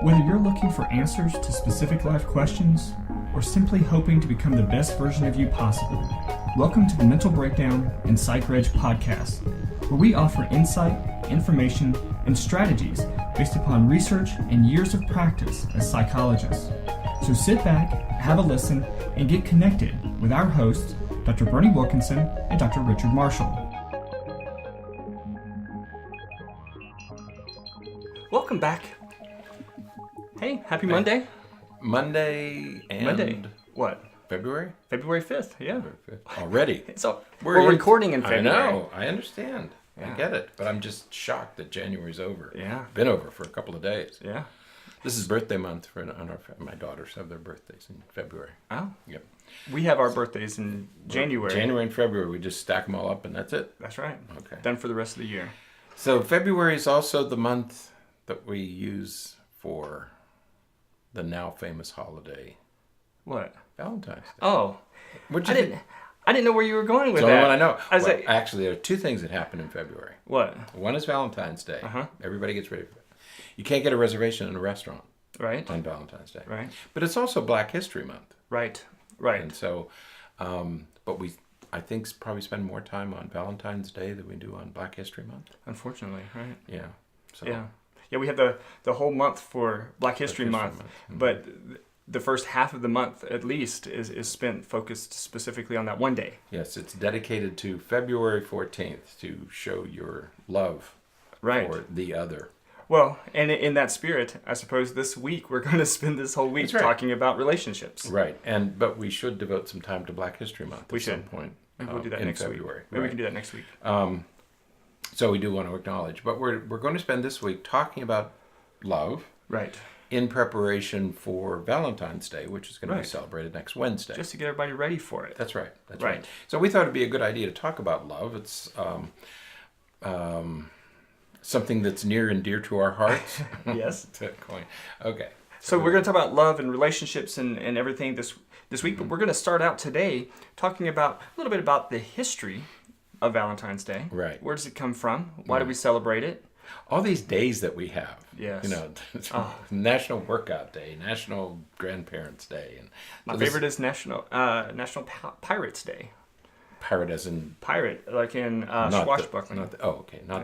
Whether you're looking for answers to specific life questions or simply hoping to become the best version of you possible, welcome to the Mental Breakdown and Psychreg podcast, where we offer insight, information, and strategies based upon research and years of practice as psychologists. So sit back, have a listen, and get connected with our hosts, Dr. Berney and Dr. Richard Marshall. Welcome back. Hey, happy Monday. Monday. What? February? February 5th, yeah. February 5th. Already. So we're recording in February. I know, I understand. Yeah. I get it. But I'm just shocked that January's over. Yeah. Been over for a couple of days. Yeah. This is birthday month for my daughters have their birthdays in February. Oh. Yep. We have our birthdays in January. January and February, we just stack them all up and that's it. That's right. Okay. Done for the rest of the year. So February is also the month that we use for the now famous holiday. What? Valentine's Day. Oh. I didn't know where you were going with that. that. The only one I know. Well, actually, there are two things that happen in February. What? One is Valentine's Day. Uh-huh. Everybody gets ready for it. You can't get a reservation in a restaurant right on Valentine's Day. Right. But it's also Black History Month. Right. And so, but I think probably spend more time on Valentine's Day than we do on Black History Month. Unfortunately, right? Yeah. So. Yeah. Yeah, we have the whole month for Black History Month. Mm-hmm. But the first half of the month, at least, is spent focused specifically on that one day. Yes, it's dedicated to February 14th to show your love for the other. Well, and in that spirit, I suppose this week we're going to spend this whole week talking about relationships. Right, but we should devote some time to Black History Month at some point. Maybe we'll do that next February. Maybe we can do that next week. So we do want to acknowledge, but we're going to spend this week talking about love. Right. In preparation for Valentine's Day, which is going to be celebrated next Wednesday. Just to get everybody ready for it. That's right. That's right. So we thought it'd be a good idea to talk about love. It's something that's near and dear to our hearts. Yes. Okay. So we're going to talk about love and relationships and everything this week, but we're going to start out today talking about a little bit about the history of Valentine's Day. Right. Where does it come from? Why do we celebrate it? All these days that we have. Yes. National Workout Day, National Grandparents' Day, and my favorite is National Pirates Day. Pirate as in pirate, like in swashbuckling. Not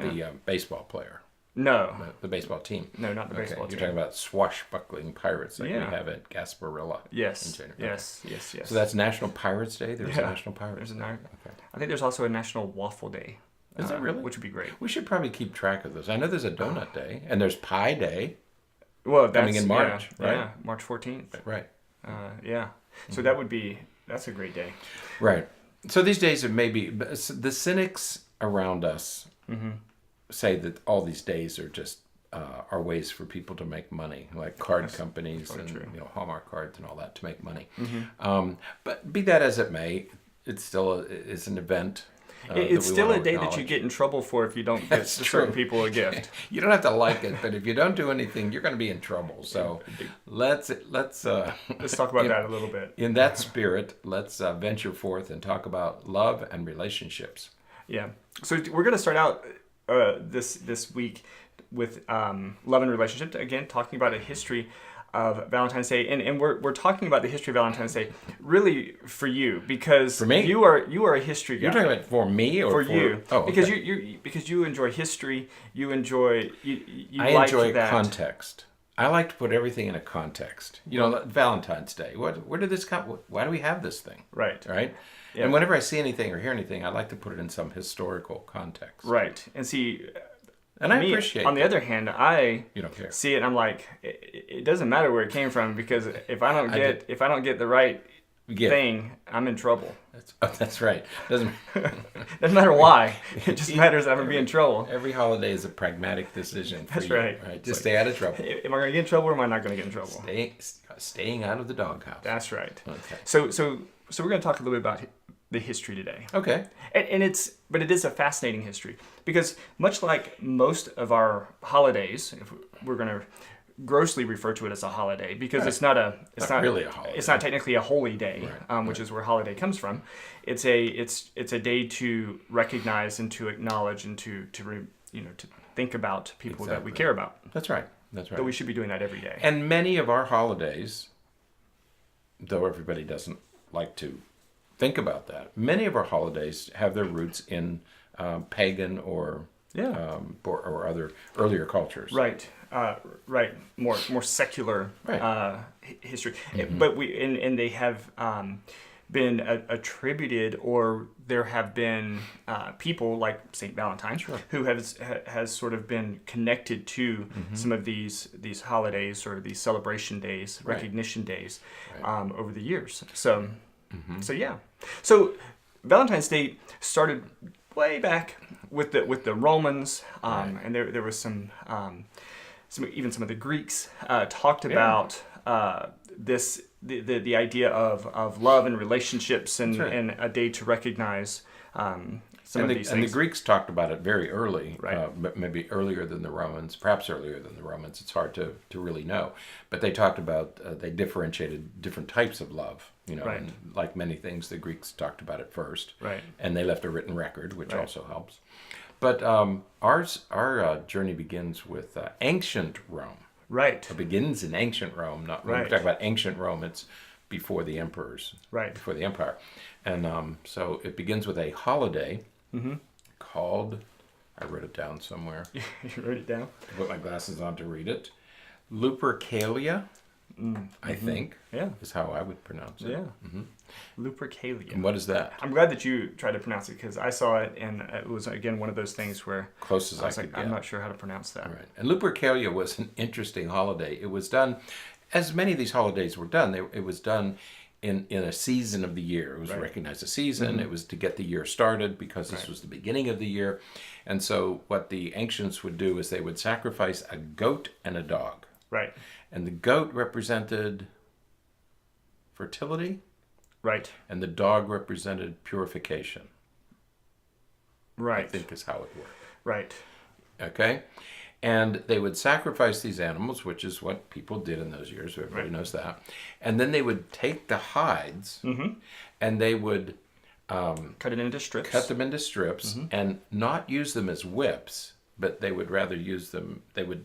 the baseball player. No. The baseball team. No, not the baseball team. You're talking about swashbuckling pirates like we have at Gasparilla. Yes. Yes. So that's National Pirates Day? There's a National Pirates Day? I think there's also a National Waffle Day. Is that really? Which would be great. We should probably keep track of those. I know there's a Donut Day, and there's Pie Day. Well, that's coming in March, right? Yeah, March 14th. Right. So that's a great day. Right. So these days, the cynics around us say that all these days are just are ways for people to make money, like card companies and Hallmark cards and all that to make money. But be that as it may, it's still it's an event. It's still a day that you get in trouble for if you don't get certain people a gift. You don't have to like it, but if you don't do anything, you're going to be in trouble. So let's talk about that a little bit. In that spirit, let's venture forth and talk about love and relationships. Yeah. So we're going to start out this week with love and relationship. Again, talking about a history of Valentine's Day, and we're talking about the history of Valentine's Day really for you, because for me? you are a history guy. You're talking about for me or for you? Oh, okay. because you enjoy history, you enjoy I enjoy context. I like to put everything in a context. Valentine's Day. Where did this come? Why do we have this thing? Right. Yeah. And whenever I see anything or hear anything, I like to put it in some historical context. Right. And see. And I appreciate. On the other hand, you don't care. See it, and I'm like, it doesn't matter where it came from, because if I don't get the right thing, I'm in trouble. That's right. Doesn't matter why. It just matters I'm gonna be in trouble. Every holiday is a pragmatic decision. That's right. Just stay out of trouble. Am I gonna get in trouble or am I not gonna get in trouble? Staying out of the doghouse. That's right. Okay. So we're gonna talk a little bit about the history today. Okay. And it is a fascinating history, because much like most of our holidays, if we're going to grossly refer to it as a holiday, because it's not really a holiday. It's not technically a holy day, which is where holiday comes from. It's a day to recognize and to acknowledge and to think about people that we care about. That's right. That's right. That we should be doing that every day. And many of our holidays, though everybody doesn't like to think about that, many of our holidays have their roots in pagan or other earlier cultures. Right. Right. More secular history. But they have been attributed, or there have been people like Saint Valentine who has sort of been connected to some of these holidays or these celebration days, recognition days over the years. So so Valentine's Day started way back with the Romans, and there was some even some of the Greeks talked about this. The idea of love and relationships and a day to recognize some of these things. And the Greeks talked about it very early, but maybe earlier than the Romans, perhaps earlier than the Romans. It's hard to really know. But they talked about, they differentiated different types of love. And like many things, the Greeks talked about it first. Right. And they left a written record, which also helps. But our journey begins with ancient Rome. Right. It begins in ancient Rome. When we talk about ancient Rome, it's before the emperors. Right. Before the empire. And so it begins with a holiday called, I wrote it down somewhere. You wrote it down? I put my glasses on to read it. Lupercalia, I think, is how I would pronounce it. Yeah. Lupercalia. And what is that? I'm glad that you tried to pronounce it, because I saw it and it was, again, one of those things where close as I was could like, get. I'm not sure how to pronounce that. Right. And Lupercalia was an interesting holiday. It was done, as many of these holidays were done, it was done in a season of the year. It was to recognize a season. It was to get the year started, because this was the beginning of the year. And so what the ancients would do is they would sacrifice a goat and a dog. Right. And the goat represented fertility. Right. And the dog represented purification. Right. I think is how it worked. Right. Okay? And they would sacrifice these animals, which is what people did in those years. Everybody knows that. And then they would take the hides and they would cut it into strips. Cut them into strips and not use them as whips, but they would rather use them, they would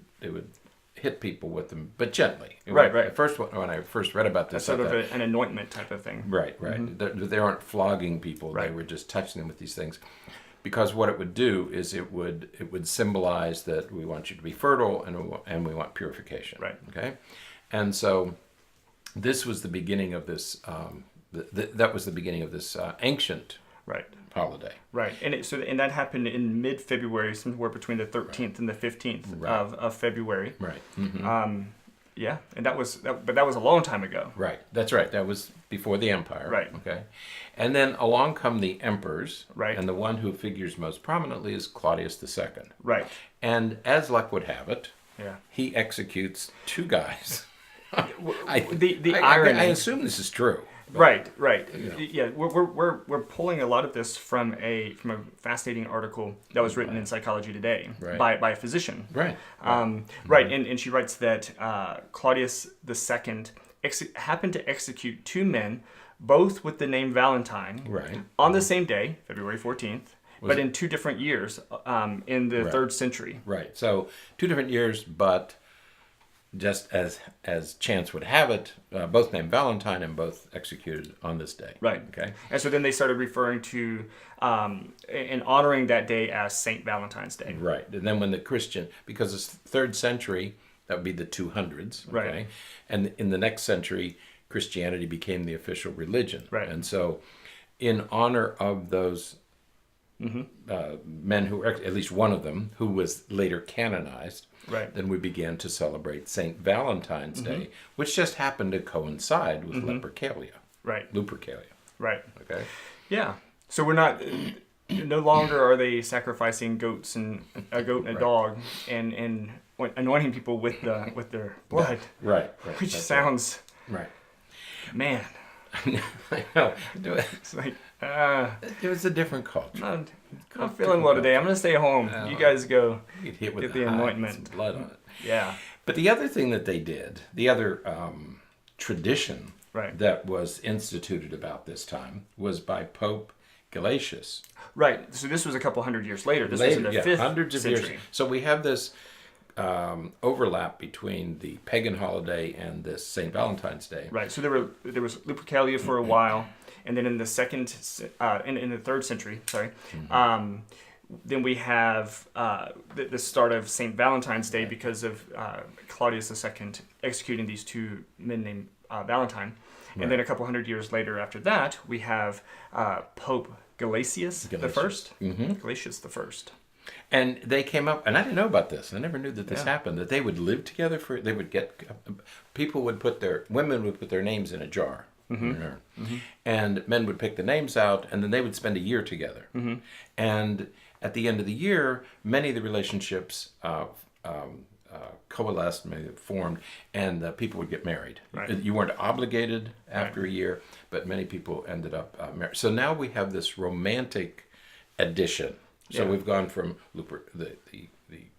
hit people with them, but gently. Right. First, when I first read about this, sort of an anointment type of thing. Right. They aren't flogging people. They were just touching them with these things, because what it would do is it would symbolize that we want you to be fertile and we want purification. Right. Okay, and so this was the beginning of this. That was the beginning of this ancient holiday. Right, and that happened in mid-February, somewhere between the 13th and the 15th of February. Right. And that was a long time ago. Right, that's right. That was before the empire. Right. Okay, and then along come the emperors. Right. And the one who figures most prominently is Claudius II. Right. And as luck would have it, he executes two guys. The irony. I assume this is true. Right. Yeah, we're pulling a lot of this from a fascinating article that was written in Psychology Today by a physician. Right. And she writes that Claudius II happened to execute two men, both with the name Valentine, on the same day, February 14th, but in two different years, in the 3rd century. Right. So 2 different years, but just as chance would have it, both named Valentine and both executed on this day. Right. Okay. And so then they started referring to and honoring that day as Saint Valentine's Day. Right. And then when the Christian, because it's 3rd century, that would be the 200s. Okay. Right. And in the next century, Christianity became the official religion. Right. And so, in honor of those men who were, at least one of them, who was later canonized. Right. Then we began to celebrate St. Valentine's Day, which just happened to coincide with Lupercalia. Right. Lupercalia. Right. Okay. Yeah. So we're not, no longer are they sacrificing goats and a goat and a dog and anointing people with their blood. Right. Which sounds. Right. Man. I know. It's like. It was a different culture. I'm not feeling well today. I'm going to stay home. You guys go get hit with get the anointment. Blood on it. Yeah. But the other thing that they did, the other tradition that was instituted about this time was by Pope Gelasius. Right. So this was a couple hundred years later. This was in the 5th hundreds of century. years. So we have this overlap between the pagan holiday and this St. Valentine's Day. Right. So there was Lupercalia for a while, and then in the in the 3rd century, then we have the start of St. Valentine's Day because of Claudius II executing these two men named Valentine. Right. And then a couple hundred years later after that, we have Pope Gelasius the First. Gelasius the First. And they came up, and I didn't know about this. I never knew that this happened, that they would live together they would get, women would put their names in a jar, in an urn. And men would pick the names out, and then they would spend a year together. And at the end of the year, many of the relationships coalesced, maybe formed, and people would get married. Right. You weren't obligated after a year, but many people ended up married. So now we have this romantic addition. So we've gone from the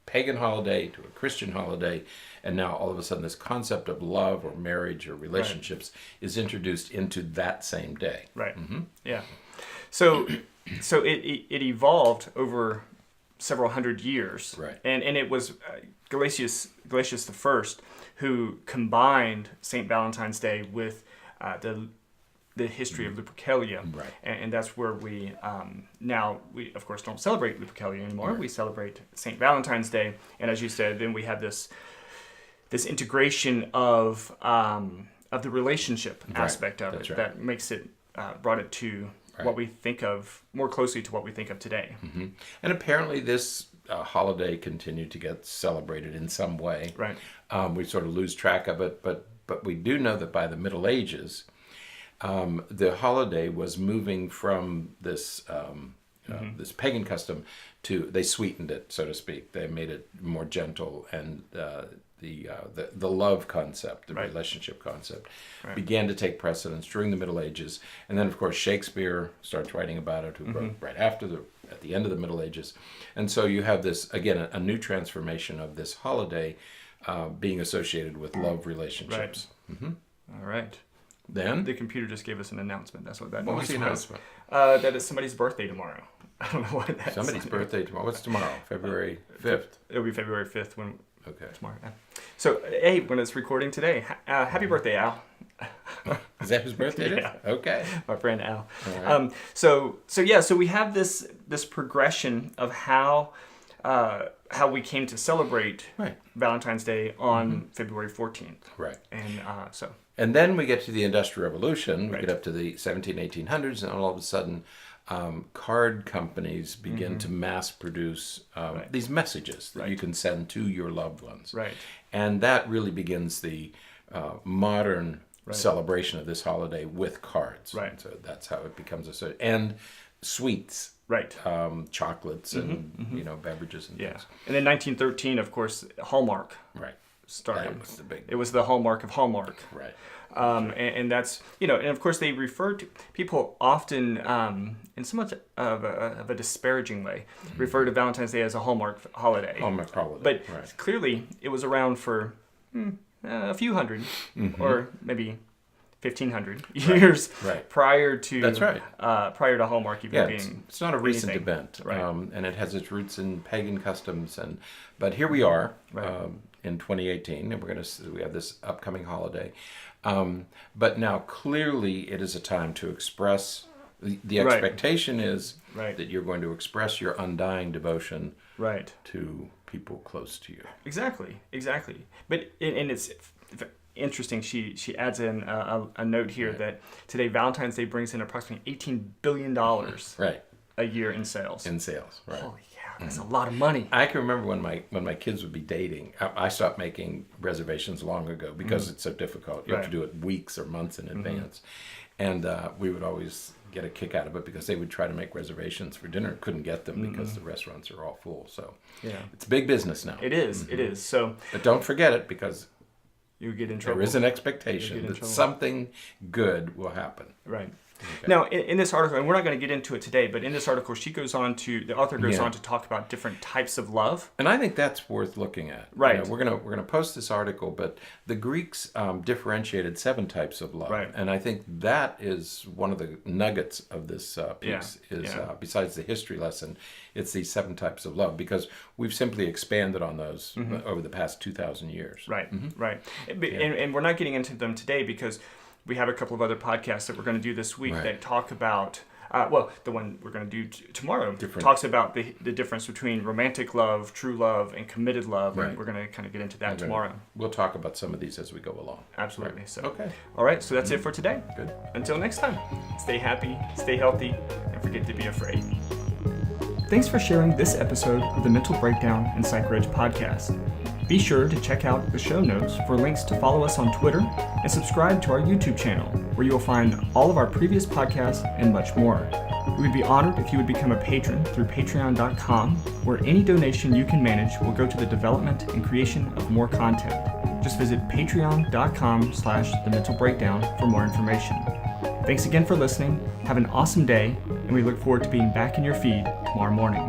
pagan holiday to a Christian holiday, and now all of a sudden this concept of love or marriage or relationships is introduced into that same day. Right. Yeah. So it evolved over several hundred years. Right. And it was Gelasius the First who combined St. Valentine's Day with the history of Lupercalia. Right. And that's where we now we of course don't celebrate Lupercalia anymore. Right. We celebrate St. Valentine's Day. And as you said, then we have this integration of the relationship aspect of it that makes it brought it to what we think of more closely to what we think of today. And apparently this holiday continued to get celebrated in some way. Right. We sort of lose track of it, but we do know that by the Middle Ages, the holiday was moving from this this pagan custom to, they sweetened it, so to speak. They made it more gentle, and the love concept, the relationship concept, began to take precedence during the Middle Ages. And then, of course, Shakespeare starts writing about it, who wrote right after at the end of the Middle Ages. And so you have this, again, a new transformation of this holiday being associated with love relationships. Right. All right. Then the computer just gave us an announcement. That's what that was. The announcement? That it's somebody's birthday tomorrow. I don't know what that's. Somebody's birthday tomorrow. What's tomorrow? February 5th. It'll be February 5th when. Okay. Tomorrow. So hey, when it's recording today, happy birthday, Al. Is that whose birthday it is? Yeah. Okay. My friend Al. All right. So we have this progression of how we came to celebrate Valentine's Day on February 14th. Right. And then we get to the Industrial Revolution. We get up to the 1800s, and all of a sudden, card companies begin to mass produce these messages that you can send to your loved ones. Right. And that really begins the modern celebration of this holiday with cards. Right. So that's how it becomes and sweets. Right. Chocolates and beverages and things. And then 1913, of course, Hallmark. Right. Started. That was the big. It was the hallmark of Hallmark. Right. And that's, and of course they refer to, people often, in somewhat of a disparaging way, refer to Valentine's Day as a Hallmark holiday. Hallmark holiday. But clearly it was around for a few hundred, or maybe 1,500 years prior to prior to Hallmark even being. It's not a recent event, and it has its roots in pagan customs. But here we are in 2018, and we have this upcoming holiday. But now clearly it is a time to express. The expectation is that you're going to express your undying devotion to people close to you. Exactly. But and it's interesting. She adds in a note here that today Valentine's Day brings in approximately $18 billion a year in sales. Right. Holy cow, that's a lot of money. I can remember when my kids would be dating. I stopped making reservations long ago because it's so difficult. You have to do it weeks or months in advance, and we would always get a kick out of it because they would try to make reservations for dinner, couldn't get them because the restaurants are all full. So it's big business now. It is. It is. So, but don't forget it, because you get in trouble. There is an expectation that something good will happen. Right. Now, in this article, and we're not going to get into it today, but in this article, the author goes on to talk about different types of love. And I think that's worth looking at. Right. You know, we're gonna post this article, but the Greeks differentiated 7 types of love. Right. And I think that is one of the nuggets of this piece besides the history lesson, it's these 7 types of love, because we've simply expanded on those over the past 2,000 years. Right, right. And we're not getting into them today because we have a couple of other podcasts that we're going to do this week that talk about, the one we're going to do tomorrow talks about the difference between romantic love, true love, and committed love. And we're going to kind of get into that tomorrow. We'll talk about some of these as we go along. Absolutely. So, okay. All right, so that's it for today. Good. Until next time, stay happy, stay healthy, and forget to be afraid. Thanks for sharing this episode of the Mental Breakdown and Psychreg podcast. Be sure to check out the show notes for links to follow us on Twitter and subscribe to our YouTube channel, where you will find all of our previous podcasts and much more. We would be honored if you would become a patron through patreon.com, where any donation you can manage will go to the development and creation of more content. Just visit patreon.com/thementalbreakdown for more information. Thanks again for listening. Have an awesome day, and we look forward to being back in your feed tomorrow morning.